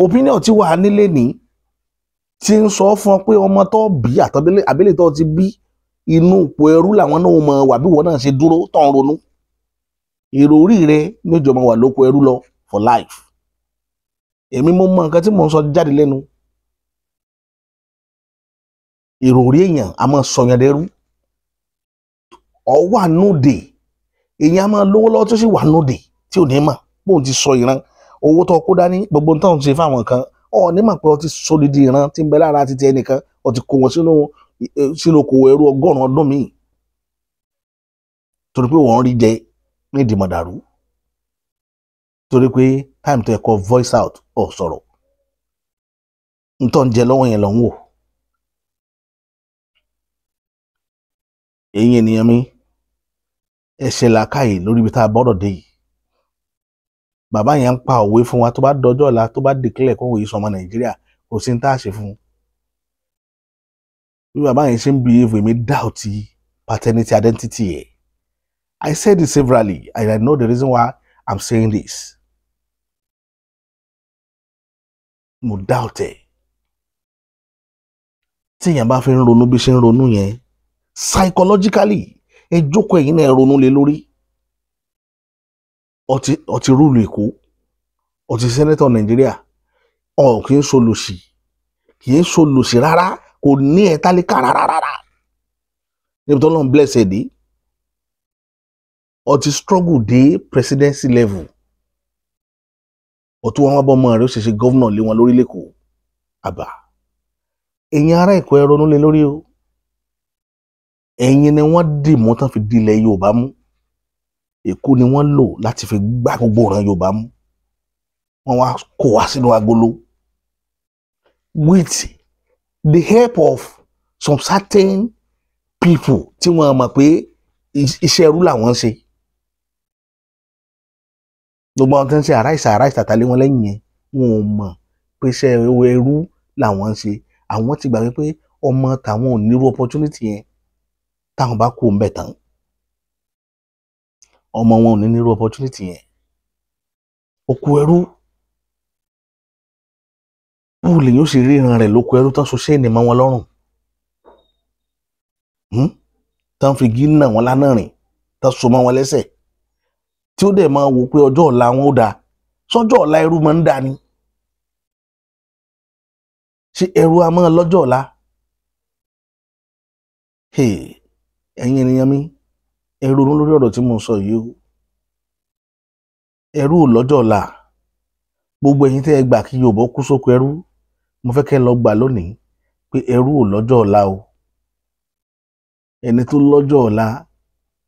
opinion tí wàá nílé ní tí ń sọ fún ọ pé ọmọ tó bí àbílẹ̀ tó ti bí inú ipò ẹrú làwọn náà mọ wà bí wọn náà ṣe dúró tó ń ronú ìròrí rẹ níjọ máa wà lóko ẹrú lọ for life. Èmi mo mọ nǹkan tí mò ń sọ jáde lẹ́nu. Ìròrí èèyàn a máa sọyàn dẹrú. Ọ wà nóde èèyàn a máa lówó lọ́wọ́ tó sì wà nóde tí ò ní mọ̀ bóun ti sọ ìran owó tó kó dání gbogbo tó ń ṣe fáwọn kan ọ ní mọ̀ pé ọ ti sọ dídí ìran tí ń bẹ lára títí ẹnìkan ọ ti kó wọn sínú okòwò ẹrú 100 ọdún míì torí pé wọ́n rí jẹ ní ìdìmọ̀dàrú torí pé time tó yẹ kó voice out ọ sọ̀rọ̀ ntọ́ ń jẹ lọ́wọ́ yẹn lọ ń wò. Ẹ̀yin ènìyàn mi ẹ ṣe làákàyè lórí ibi tá a bọ́dọ̀ dé yìí. Bàbá yẹn ń pa òwe fún wa tó bá dọjọ́ ọ̀la tó bá declare kó wòye sọmọ Nàìjíríà kò sí ní tá a ṣe fún un. Bí bàbá yẹn ṣe ń behave mi doubt paternity identity yẹ. I said it severally and I know the reason why I'm saying this. Mo doubt ẹ̀. Tí èèyàn bá fi ń ronú bí ṣe ń ronú yẹn psychologically ẹ jókòó ẹ̀yin náà ronú lé lórí. Ó ti rúlu Èkó ó ti sẹ́nẹ́tọ̀ Nàìjíríà ọ̀ kì í solòṣì rárá kò ní ẹ̀ tálíkà rárá níbi tó lọ́n bless ẹ̀ dé ó ti struggle dé presidency level ó tún wọn bọ́ ọmọ rẹ̀ ó ṣe governor lé wọn lórí lẹ́kọ̀ọ́ àbá ẹ̀yin ará Èkó ẹ ronú lé lórí o ẹ̀yin ni wọ́n dì mú tán fi di ilẹ̀ Yorùbá mú Èkó ni wọ́n lò láti fi gbá gbogbo ọ̀ràn Yorùbá mú wọ́n wá kó wá sínú agolo with the help of some certain people tí wọ́n mọ̀ pé iṣẹ́ ẹrú làwọn ṣe gbogbo àwọn tó ń ṣe àráìsà tàlé wọn lẹ́yìn yẹn wọn ò mọ̀ pé iṣẹ́ ẹrú làwọn ṣe àwọn ti gbà wípé ọmọ tàwọn ò nírú opportunity yẹn táwọn bá kú ń bẹ̀ tán ọmọ wọn ò ní nírú opportunity yẹn oko ẹrú báwo lèyìn ó ṣe ríran rẹ̀ lóko ẹrú tán so ṣéènì mọ́ wọn lọ́rùn tán fi gí nà wọn lánàá rìn tán so mọ́ wọn lẹ́sẹ̀ tí ó dẹ̀ máa wò pé ọjọ́ ọ̀la wọn ó dáa sọ́jọ́ ọ̀la ẹrú máa ń dáa ni ṣé ẹrú a máa lọ́jọ́ ọ̀la ẹ̀yin ènìyàn mi ẹ ronú lórí ọ̀rọ̀ tí mo sọ yìí o ẹrú ò lọ́jọ́ ọ̀la gbogbo ẹ̀yin tẹ́ ẹ gbà kí Yorùbá kú sóko ẹrú mo fẹ́ kẹ́ ẹ lọ gbà lónìí pé ẹrú ò lọ́jọ́ ọ̀la o ẹni tó lọ́jọ́ ọ̀la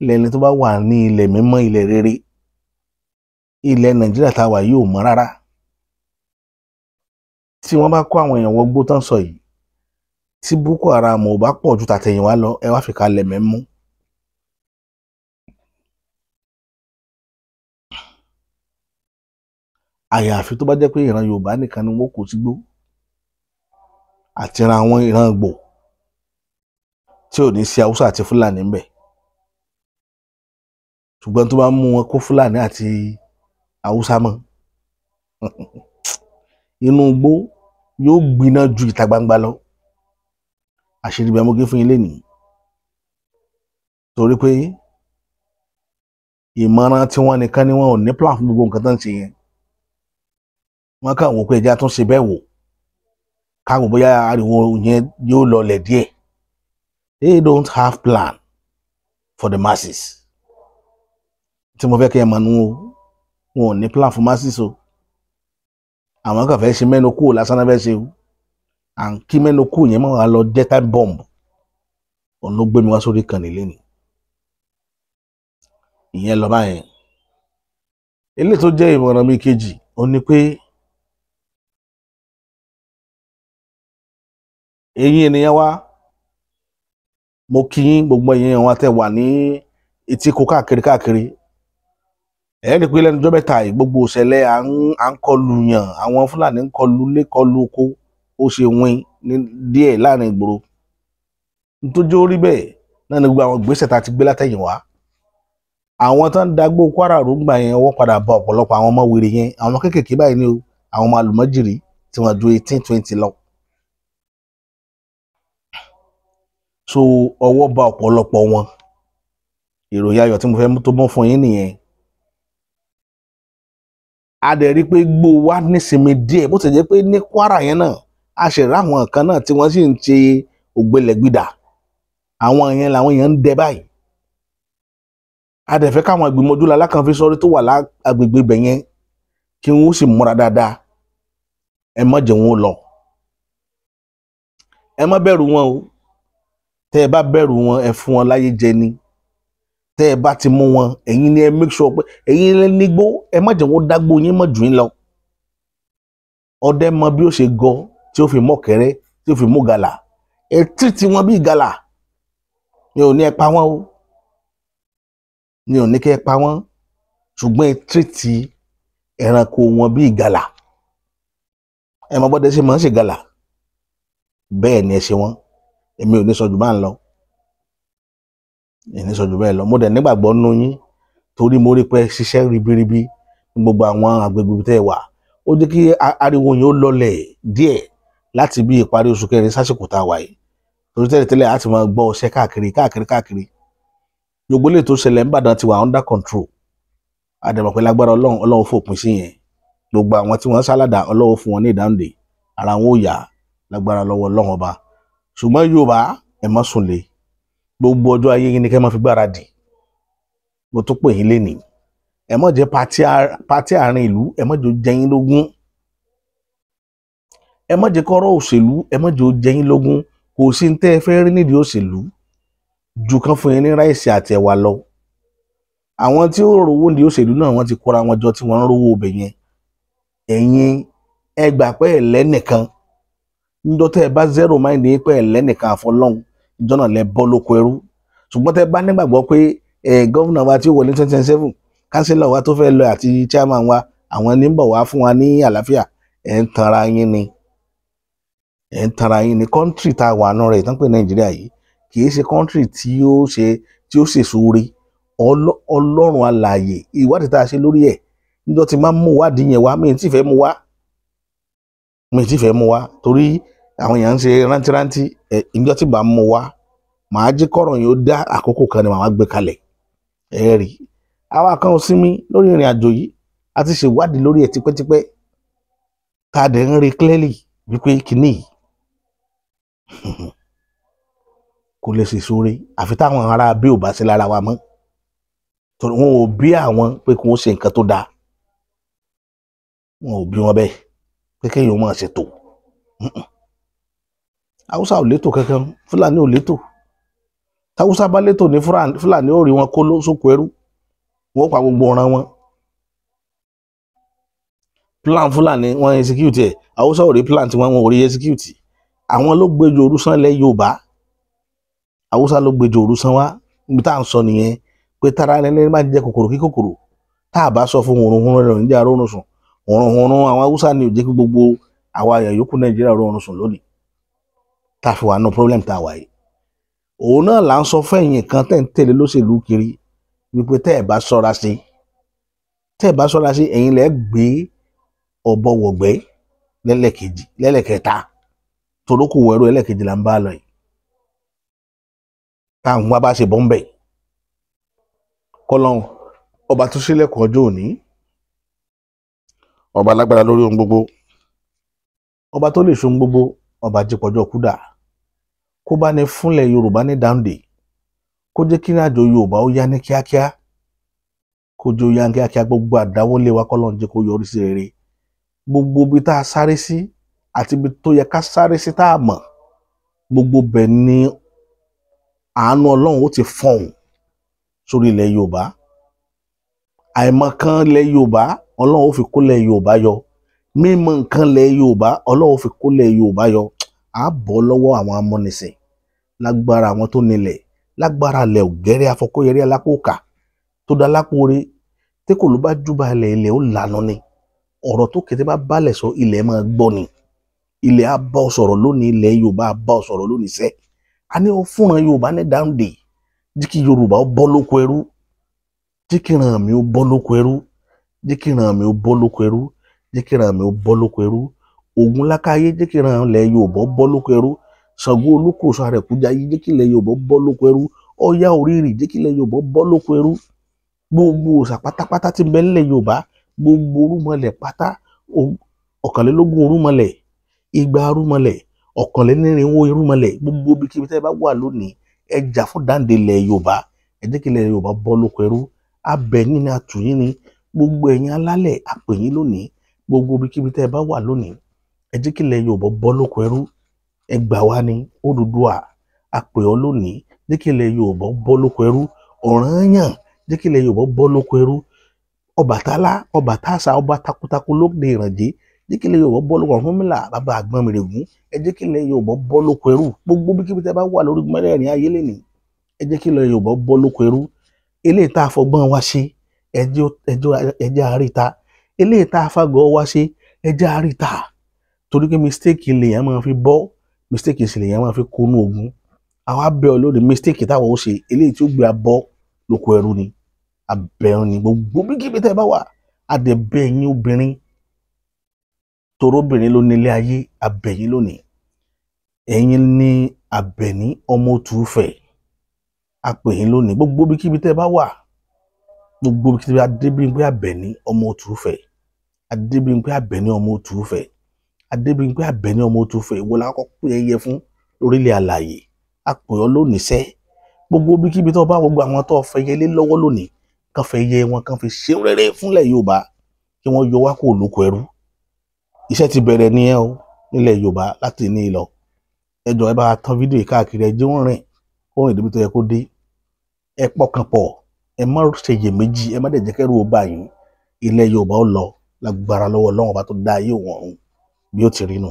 lẹni tó bá wà ní ilẹ̀ mímọ́ ilẹ̀ rere ilẹ̀ Nàìjíríà tá a wà yìí ò mọ́ rárá tí wọ́n bá kó àwọn èèyàn wọgbó tán sọ yìí tí Boko Haram ò bá pọ̀ ju tàtẹ̀yìnwá lọ ẹ wá fi kalẹ̀ mẹ́mú. Àyàfi tó bá jẹ́ pé ìran Yorùbá nìkan ni wọ́n kò sí gbó àti ìran àwọn ìran Ìgbò tí ò ní sí Haúsá àti Fúlàní ńbẹ̀ ṣùgbọ́n tó bá mú wọn kó Fúlàní àti Haúsá mọ́ inú igbó yóò gbiná ju ìta gbangba lọ àṣírí bí amógé fún ilé nìyí torí pé ìmọ̀ràn tí wọ́n nìkan ni wọn ò ní plan fún gbogbo nǹkan tó ń ṣe yẹn wọ́n kàn wò pé ẹja tún ṣe bẹ́ẹ̀ wò káwọn bóyá ariwo yẹn yóò lọlẹ̀ díẹ̀ they don't have plan for the masses tí mo fẹ́ kí ẹ mọ̀ nù o wọn ò ní plan fún masses o àwọn kan fẹ́ ṣe mẹ́nu kúrò lásán náà fẹ́ ṣe o à ń kí mẹ́nu kúrò yẹn mọ́ wá lọ jẹ́ time bomb òun ló gbé mi wá sórí kan nílé ni ìyẹn lọ báyẹn eléyìí tó jẹ́ ìmọ̀ràn mi kejì ó ní pé ẹ̀yin ènìyàn wa mo kí yín gbogbo ẹ̀yin wa tẹ́ wà ní etí kó káàkiri ẹ rí i pé lẹ́nu ọjọ́ mẹ́ta yìí gbogbo ìṣẹ̀lẹ̀ à ń kọlù yàn àwọn Fúlàní ń kọlù lé kọlù oko ó ṣe wín ní díẹ̀ láàrin ìgboro nítorí ó rí bẹ́ẹ̀ náà ni gbogbo àwọn ìgbésẹ̀ tá a ti gbé látẹ̀yìn wá àwọn tó ń dagbó Kwara rògbà yẹn wọ́n padà bá ọ̀pọ̀lọpọ̀ àwọn ọmọ wèrè yẹn àwọn kéékèèké báyìí ni o àwọn ọmọ àlùmọ́jìrì tí wọ́n ju 18-20 lọ. So ọwọ́ bá ọ̀pọ̀lọpọ̀ wọn. Ìròyìn ayọ̀ tí mo fẹ́ tó mọ́ fún yín nìyẹn. A dẹ̀ rí pé gbó wa nísinmi díẹ̀ bó ti jẹ́ pé ní Kwara yẹn náà a ṣe rí àwọn kan náà tí wọ́n sì ń ṣe ògbélẹ̀gbìdà. Àwọn yẹn làwọn èèyàn ń dẹ báyìí. A dẹ̀ fẹ́ káwọn ìgbìmọ̀ ojúlá alákànfin sọ́rí tó wà lágbègbè ibẹ̀ yẹn kí wọ́n sì múra dáadáa. Ẹ má jẹ́ wọn lọ. Ẹ má bẹ̀rù wọn o. Tẹ́ ẹ bá bẹ̀rù wọn ẹ fún wọn láyé jẹ ni. Tẹ́ ẹ bá ti mú wọn ẹ̀yin ni ẹ make sure pé ẹ̀yin lẹ nígbó ẹ má jẹ́ wọn dágbó yín mọ̀ jù yín lọ. Ọdẹ mọ bí ó ṣe gọ tí ó fi mọ̀ kẹ́rẹ́ tí ó fi mú gàlà. Ẹ tírìtì wọn bí gàlà. Mi ò ní ẹ pa wọn o. Mi ò ní kẹ́ ẹ pa wọn. Ṣùgbọ́n ẹ tírìtì ẹranko wọn bí gàlà. Ẹ mọ bọ́dẹ ṣe máa ń ṣe gàlà. Bẹ́ẹ̀ ni ẹ ṣe wọn. Èmi ò ní sọ jù bá ń lọ. Èmi ní sọ jù bẹ́ẹ̀ lọ. Mo dẹ̀ nígbàgbọ́ nínú yín torí mo rí pé ṣiṣẹ́ ribiribi ní gbogbo àwọn agbègbè tẹ́ ẹ wà. Ó jẹ́ kí ariwo yín ó lọlẹ̀ díẹ̀ láti bí ìparí oṣù kẹrin sásìkò tá a wà yìí. Torí tẹ́lẹ̀ á ti máa gbọ́ ọṣẹ́ káàkiri. Gbogbo ilé tó ṣẹlẹ̀ ńbàdàn ti wà under control. Àdẹ̀mọ̀ pé lágbára Ọlọ́run fòpin sí yẹn. Gbogbo àwọn tí wọ́n sálàdà Ọlọ́run fún wọn ní ìdáǹdè. Ara wọn ò yá lágbára lọ́wọ́ Ọlọ́run ọba. Ṣùgbọ́n Yorùbá ẹ má sùn lé. Gbogbo ọjọ́ ayé yín ni kẹ́ máa fi gbáradì. Mo tún pè yín lénìí. Ẹ má jẹ́ pátí àárín ìlú ẹ má jẹ́ ó jẹ yín lógún. Ẹ má jẹ́ kọ́rọ̀ òṣèlú ẹ má jẹ́ ó jẹ yín lógún. Kò sí ní tẹ́ ẹ fẹ́ rí nídìí òṣèlú ju kan fún yín ní ráìsì àti ẹ̀wà lọ. Àwọn tí ó rówó ní òṣèlú náà wọ́n ti kóra wọn jọ tí wọ́n ń rówó ibẹ̀ yẹn. Ẹ̀yin ẹ gbà pé ẹlẹ́nìkan níjọ́ tẹ́ ẹ bá zero mind ní pé ẹlẹ́nìkan àfọlọ́hún ìjọ náà lẹ bọ́ lóko ẹrú. Ṣùgbọ́n tẹ́ ẹ bá nígbàgbọ́ pé gọ́vùnà wa tí ó wọlé 2027 kánsílọ̀ wa tó fẹ́ lọ àti chairman wa àwọn ní ń bọ̀ wá fún wa ní àlàáfíà ẹ̀ ń tanra yín ni. Ẹ̀ ń tanra yín ni. Kọ́ńtírì tá a wà náà rẹ̀ tán pé Nàìjíríà yìí kì í ṣe kọ́ńtírì tí ó ṣe sóore. Ọlọ́run alààyè ìwádìí tá a ṣe lórí ẹ̀ níjọ́ tí máa ń mú wádìí yẹn wá mi ì tí fẹ́ mú wá torí àwọn èèyàn ń ṣe rántí ìjọ́ tí bá mú wá màá jí kọ́rọ̀ yìí ó dá àkókò kan ni màá gbé kalẹ̀. Ẹ rí àwa kan ò sinmi lórí ìrìn àjò yìí a ti ṣèwádìí lórí ẹ̀ tipẹ́tipẹ́ tá a dẹ̀ ń rí clearly wípé kìíní kò lè ṣe sóore àfi táwọn ará bí ò bá sí lára wa mọ́ torí wọn ò bí àwọn pé kí wọ́n ṣe nǹkan tó dáa. Wọn ò bí wọn bẹ́ẹ̀ pé kéèyàn máa ṣètò. Haúsá ò létò kankan Fúlàní ò létò. Táwúsá bá létò ní Fúlàní ó rí wọn kó sóko ẹrú. Wọ́n pa gbogbo ọ̀ràn wọn. Plan Fúlàní wọ́n execute ẹ̀. Haúsá ò rí plan tí wọ́n ò rí execute. Àwọn ló gbẹjọ orúsán lẹ́ Yorùbá. Haúsá ló gbẹjọ orúsán wá. Ibi tá à ń sọ nìyẹn pé tára ẹni máa jẹ kòkòrò kí kòkòrò. Tá a bá sọ fún òrùn rẹ̀ níjà rọrùn sùn. Òrùn àwọn Haúsá ni ò jẹ́ kí gbogbo àwa àyà yòókù Nàìjíríà rọrùn sùn lónìí. Tá a fi wà nù problem tá a wà yìí. Òun náà là ń sọ fẹ́yìn kan tẹ́ ń tẹ̀lé lóṣèlú kiri wípé tẹ́ ẹ̀ bá ṣọ́ra sí ẹ̀yin lẹ́ gbé ọ̀bọ wọ̀gbẹ́ lẹ́lẹ́kẹta torókù wẹ̀rú ẹlẹ́kejì là ń bá lọ yìí. Táwọn wá bá ṣe bọ́m̀bẹ̀ kọ́lọ́n ọba tó sílẹ̀kùn ọjọ́ òní ọba lágbára lórí ohun gbogbo ọba tó lè ṣe ohun gbogbo ọba jípọ̀jọ́ kúdà kó bá ní fúnlẹ̀ Yorùbá ní dáńdè kó jẹ́ kí ìrìnàjò Yorùbá ó yá ní kíákíá kó jẹ́ ó yá ní kíákíá gbogbo àdáwọ́lé wa kọ́lọ́n jẹ́ kó yọrí sí rere gbogbo ibi tá a sáré sí àti ibi tó yẹ ká sáré sí tá a mọ̀ gbogbo bẹ̀ ni àánú Ọlọ́run ó ti fọ̀hún sórí ilẹ̀ Yorùbá àìmọ̀kan ilẹ̀ Yorùbá Ọlọ́run ó fi kólẹ̀ Yorùbá yọ mímọ̀ nǹkan ilẹ̀ Yorùbá Ọlọ́run ó fi kólẹ̀ Yorùbá yọ á bọ́ lọ́wọ́ àwọn amúnisìn lágbára àwọn tó nílẹ̀ lágbára ilẹ̀ ògẹ́rẹ́ afọkóyẹrí alápòkà tó dá lápòore tí kò ló bá júbà ilẹ̀ ó lànà ni ọ̀rọ̀ tó kété bá balẹ̀ sọ ilẹ̀ máa gbọ́ ni ilẹ̀ á bá ọ sọ̀rọ̀ lónìí ilẹ̀ Yorùbá á bá ọ sọ̀rọ̀ lónìí sẹ́ a ní ó fúnran Yorùbá ní dáńdè jí kí Yorùbá ó bọ́ lóko ẹrú jí kí ràn mí ó bọ́ lóko ẹrú jí kí ràn mí ó bọ́ lóko ẹrú jí kí ràn mí ó bọ́ lóko ẹrú Ògún lákáyé jẹ́ kí ìran ilẹ̀ Yorùbá bọ́ lóko ẹrú. Ṣàngó Olúkòso Àrẹ̀kújayé jẹ́ kí ilẹ̀ Yorùbá bọ́ lóko ẹrú. Ọya Orírì jẹ́ kí ilẹ̀ Yorùbá bọ́ lóko ẹrú. Gbogbo òòṣà pátápátá tí ń bẹ nílẹ̀ Yorùbá, gbogbo orúmọlẹ̀ pátá, 21 orúmọlẹ̀, 200 orúmọlẹ̀, 1,400 irúnmọlẹ̀, gbogbo ibikíbi tẹ́ bá wà lónìí, ẹ jà fún dáǹdè ilẹ̀ Yorùbá. Ẹ jẹ́ kí ilẹ̀ Yorùbá bọ́ lóko ẹrú. Abẹ̀yìn ni, atùyín ni, gbogbo ẹ̀yin alálẹ̀ àpèyín lónìí, gbogbo ibikíbi tẹ́ bá wà lónìí, ẹ jẹ́ kí ilẹ̀ Yorùbá bọ́ lóko ẹrú. Ẹ gbà wá ní Odùduwà, àpè ọ́ lónìí, jẹ́ kí ilẹ̀ Yorùbá bọ́ lóko ẹrú. Ọ̀rànyàn, jẹ́ kí ilẹ̀ Yorùbá bọ́ lóko ẹrú. Ọbàtálá, ọba táàsà, ọba takuntakun lóde ìrànjẹ́, jẹ́ kí ilẹ̀ Yorùbá bọ́ lóko ẹrú. Ọ̀rúnmìlà, bàbá Àgbọnmìrègún, ẹ jẹ́ kí ilẹ̀ Yorùbá bọ́ lóko ẹrú. Gbogbo ibikíbi tẹ́ bá wà lórí mẹ́rẹ̀ẹ̀rin ayé lẹ́nìí, ẹ jẹ́ kí ilẹ̀ Yorùbá bọ́ lóko ẹrú. Eléyìí tá a fọgbọ́n wa ṣe, ẹ jẹ́ àríta. Eléyìí tá a fagọ̀ wa ṣe, ẹ jẹ́ àríta. Torí pé mistake lèèyàn máa fi bọ́, mistake sì lèèyàn máa fi kónú ogun. Àwa bẹ̀ ọ́ lónìí, mistake táwọn ó ṣe, eléyìí tí ó gbé abọ́ lóko ẹrú ni. Abẹ̀rún ni gbogbo ibikíbi tẹ́ bá wà. Adẹ̀bẹ̀ ẹ̀yin obìnrin, torobìnrin ló nílé ayé, abẹ̀yìn lónìí. Ẹ̀yin ni Àbẹ̀ní ọmọ Òtúfẹ̀. Apèyìn lónìí, gbogbo ibikíbi tẹ́ bá wà, gbogbo ibikíbi. Adébímpé Àbẹ̀ní ọmọ Òtúfẹ̀, Adébímpé Àbẹ̀ní ọmọ Òtúfẹ̀, Adébímpé Àbẹ̀ní ọmọ Òtúfẹ̀. Ìwọ la kọ́kọ́ pé ẹyẹ fún lórílẹ̀ alààyè. Apè ọ́ lónìí sẹ́. Gbogbo ibikíbi tó bá gbogbo àwọn tó fẹ́ yẹ lé lọ́wọ́ lónìí, kàn fẹ́ yẹ wọn, kàn fi ṣe rere fúnlẹ̀ Yorùbá, kí wọ́n yọ wá kó lóko ẹrú. Iṣẹ́ ti bẹ̀rẹ̀ nìyẹn o nílẹ̀ Yorùbá láti ní lọ. Ẹ jọ̀ọ́ ẹ bá tán fídíò yìí káàkiri, ẹ jẹ́ wọ́n rìn, kó rìn débi tó yẹ kó dé. Ẹ pọkàn pọ̀, ẹ má ṣe iyèméjì, ẹ má dẹ̀ jẹ́ kẹ́rù ó bà yín. Ilẹ̀ Yorùbá ó lọ lágbára lọ́wọ́ Ọlọ́run ọba tó dá ayé òun ọ̀run bí ó ti rí nù.